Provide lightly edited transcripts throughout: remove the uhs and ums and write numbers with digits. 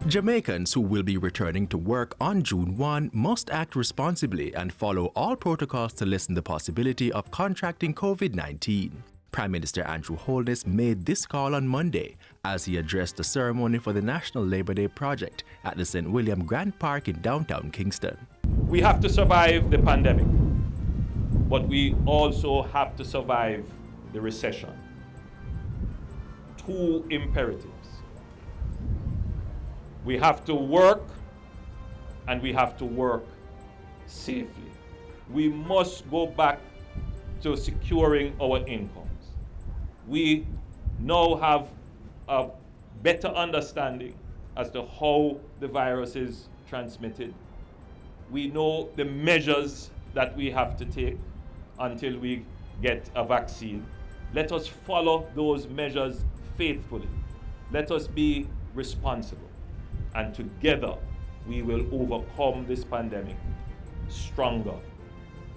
Jamaicans who will be returning to work on June 1 must act responsibly and follow all protocols to lessen the possibility of contracting COVID-19. Prime Minister Andrew Holness made this call on Monday as he addressed the ceremony for the National Labour Day project at the St. William Grand Park in downtown Kingston. We have to survive the pandemic, but we also have to survive the recession. Two imperatives. We have to work, and we have to work safely. We must go back to securing our incomes. We now have a better understanding as to how the virus is transmitted. We know the measures that we have to take until we get a vaccine. Let us follow those measures faithfully. Let us be responsible. And together, we will overcome this pandemic stronger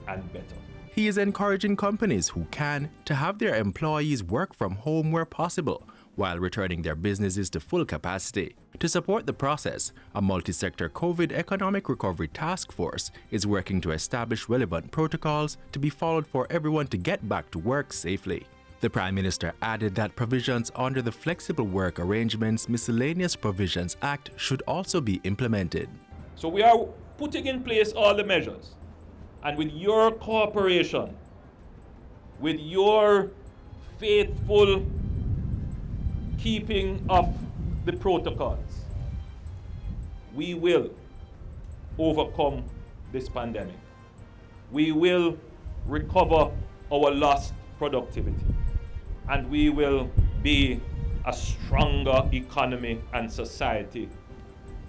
and better. He is encouraging companies who can to have their employees work from home where possible while returning their businesses to full capacity. To support the process, a multi-sector COVID economic recovery task force is working to establish relevant protocols to be followed for everyone to get back to work safely. The Prime Minister added that provisions under the Flexible Work Arrangements Miscellaneous Provisions Act should also be implemented. So we are putting in place all the measures, and with your cooperation, with your faithful keeping of the protocols, we will overcome this pandemic. We will recover our lost productivity, and we will be a stronger economy and society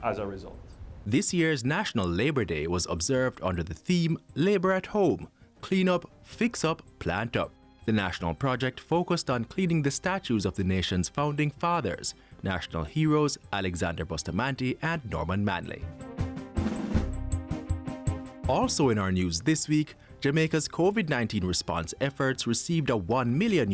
as a result. This year's National Labour Day was observed under the theme Labour at Home, Clean Up, Fix Up, Plant Up. The national project focused on cleaning the statues of the nation's founding fathers, national heroes Alexander Bustamante and Norman Manley. Also in our news this week, Jamaica's COVID-19 response efforts received a $1 million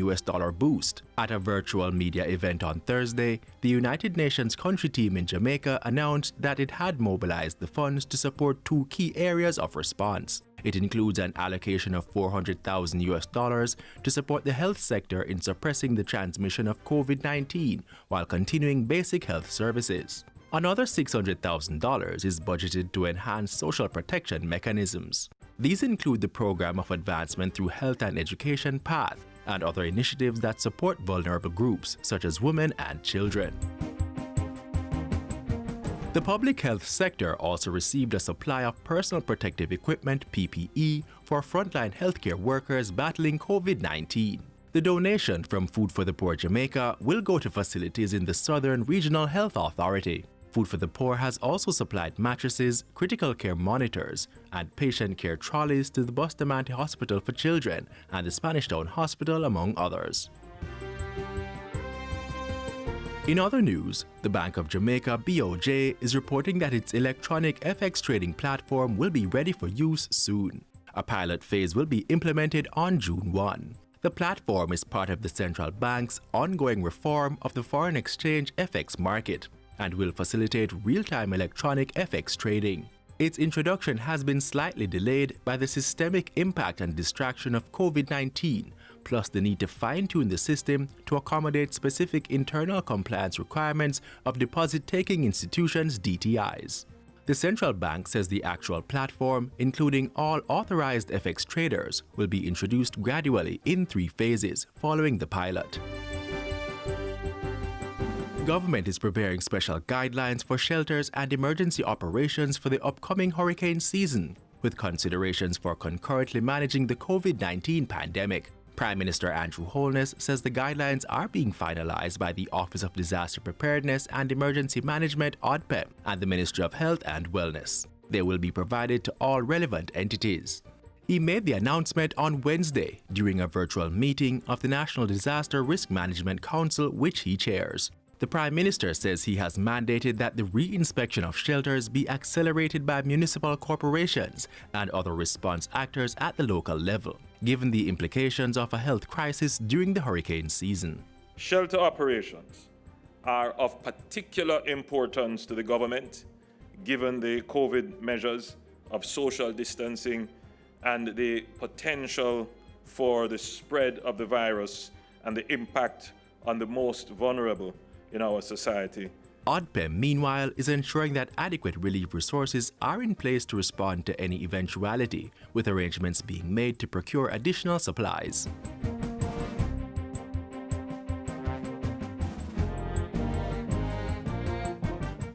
boost. At a virtual media event on Thursday, the United Nations country team in Jamaica announced that it had mobilized the funds to support two key areas of response. It includes an allocation of $400,000 to support the health sector in suppressing the transmission of COVID-19 while continuing basic health services. Another $600,000 is budgeted to enhance social protection mechanisms. These include the Program of Advancement through Health and Education PATH and other initiatives that support vulnerable groups such as women and children. The public health sector also received a supply of personal protective equipment (PPE) for frontline healthcare workers battling COVID-19. The donation from Food for the Poor Jamaica will go to facilities in the Southern Regional Health Authority. Food for the Poor has also supplied mattresses, critical care monitors, and patient care trolleys to the Bustamante Hospital for Children and the Spanish Town Hospital, among others. In other news, the Bank of Jamaica (BOJ) is reporting that its electronic FX trading platform will be ready for use soon. A pilot phase will be implemented on June 1. The platform is part of the central bank's ongoing reform of the foreign exchange FX market and will facilitate real-time electronic FX trading. Its introduction has been slightly delayed by the systemic impact and distraction of COVID-19, plus the need to fine-tune the system to accommodate specific internal compliance requirements of deposit-taking institutions (DTIs). The central bank says the actual platform, including all authorized FX traders, will be introduced gradually in 3 phases following the pilot. Government is preparing special guidelines for shelters and emergency operations for the upcoming hurricane season, with considerations for concurrently managing the COVID-19 pandemic. Prime Minister Andrew Holness says the guidelines are being finalized by the Office of Disaster Preparedness and Emergency Management (OPM) and the Ministry of Health and Wellness. They will be provided to all relevant entities. He made the announcement on Wednesday during a virtual meeting of the National Disaster Risk Management Council, which he chairs. The Prime Minister says he has mandated that the re-inspection of shelters be accelerated by municipal corporations and other response actors at the local level, given the implications of a health crisis during the hurricane season. Shelter operations are of particular importance to the government, given the COVID measures of social distancing and the potential for the spread of the virus and the impact on the most vulnerable in our society. OPM, meanwhile, is ensuring that adequate relief resources are in place to respond to any eventuality, with arrangements being made to procure additional supplies.